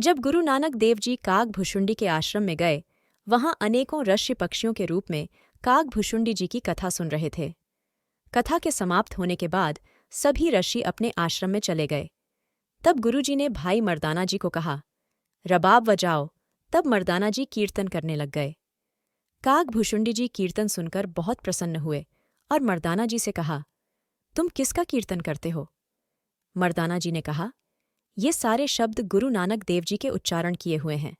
जब गुरु नानक देव जी कागभुशुंडी के आश्रम में गए, वहां अनेकों ऋषि पक्षियों के रूप में कागभुशुंडी जी की कथा सुन रहे थे। कथा के समाप्त होने के बाद सभी ऋषि अपने आश्रम में चले गए। तब गुरुजी ने भाई मर्दाना जी को कहा, रबाब बजाओ। तब मर्दाना जी कीर्तन करने लग गए। कागभुशुंडी जी कीर्तन सुनकर बहुत प्रसन्न हुए और मर्दाना जी से कहा, तुम किसका कीर्तन करते हो? मर्दाना जी ने कहा, ये सारे शब्द गुरु नानक देव जी के उच्चारण किए हुए हैं।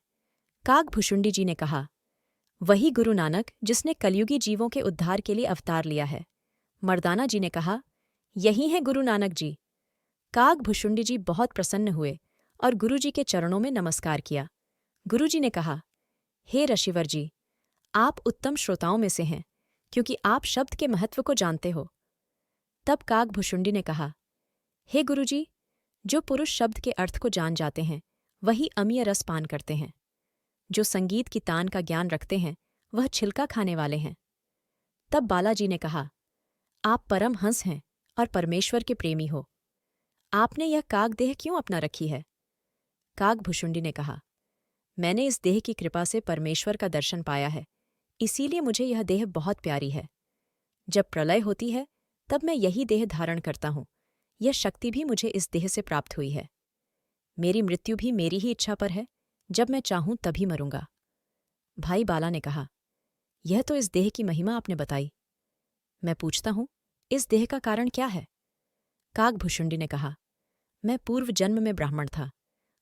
कागभुशुंडी जी ने कहा, वही गुरु नानक जिसने कलयुगी जीवों के उद्धार के लिए अवतार लिया है। मर्दाना जी ने कहा, यही है गुरु नानक जी। कागभुशुंडी जी बहुत प्रसन्न हुए और गुरुजी के चरणों में नमस्कार किया। गुरुजी ने कहा, हे ऋषिवर जी, आप उत्तम श्रोताओं में से हैं, क्योंकि आप शब्द के महत्व को जानते हो। तब कागभुशुंडी ने कहा, हे गुरुजी, जो पुरुष शब्द के अर्थ को जान जाते हैं वही अमीय रस पान करते हैं। जो संगीत की तान का ज्ञान रखते हैं वह छिलका खाने वाले हैं। तब बालाजी ने कहा, आप परम हंस हैं और परमेश्वर के प्रेमी हो। आपने यह कागदेह क्यों अपना रखी है? कागभुशुंडी ने कहा, मैंने इस देह की कृपा से परमेश्वर का दर्शन पाया है, इसीलिए मुझे यह देह बहुत प्यारी है। जब प्रलय होती है तब मैं यही देह धारण करता हूँ। यह शक्ति भी मुझे इस देह से प्राप्त हुई है। मेरी मृत्यु भी मेरी ही इच्छा पर है, जब मैं चाहूं तभी मरूंगा। भाई बाला ने कहा, यह तो इस देह की महिमा आपने बताई। मैं पूछता हूं, इस देह का कारण क्या है? कागभुशुंडी ने कहा, मैं पूर्व जन्म में ब्राह्मण था।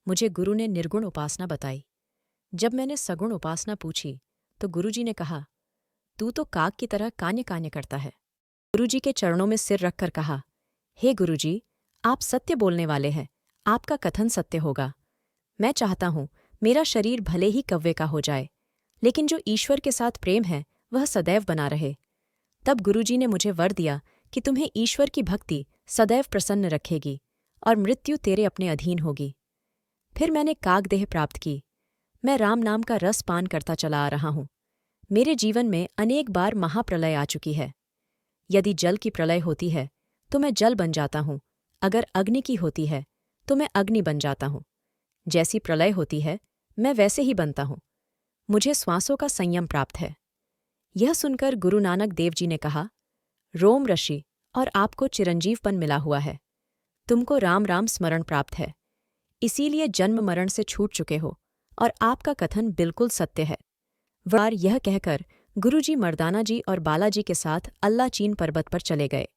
मुझे गुरु ने निर्गुण उपासना बताई। जब मैंने सगुण उपासना पूछी तो गुरुजी ने कहा, तू तो काग की तरह कान्य कान्य करता है। गुरुजी के चरणों में सिर रखकर कहा, हे गुरुजी, आप सत्य बोलने वाले हैं, आपका कथन सत्य होगा। मैं चाहता हूं मेरा शरीर भले ही कव्वे का हो जाए, लेकिन जो ईश्वर के साथ प्रेम है वह सदैव बना रहे। तब गुरुजी ने मुझे वर दिया कि तुम्हें ईश्वर की भक्ति सदैव प्रसन्न रखेगी और मृत्यु तेरे अपने अधीन होगी। फिर मैंने कागदेह प्राप्त की। मैं राम नाम का रस पान करता चला आ रहा हूं। मेरे जीवन में अनेक बार महाप्रलय आ चुकी है। यदि जल की प्रलय होती है तो मैं जल बन जाता हूं, अगर अग्नि की होती है तो मैं अग्नि बन जाता हूं। जैसी प्रलय होती है मैं वैसे ही बनता हूं। मुझे श्वासों का संयम प्राप्त है। यह सुनकर गुरु नानक देव जी ने कहा, रोम ऋषि, और आपको चिरंजीवपन मिला हुआ है। तुमको राम राम स्मरण प्राप्त है, इसीलिए जन्म मरण से छूट चुके हो और आपका कथन बिल्कुल सत्य है। वार यह कहकर गुरुजी मर्दाना जी और बालाजी के साथ अल्लाचीन पर्वत पर चले गए।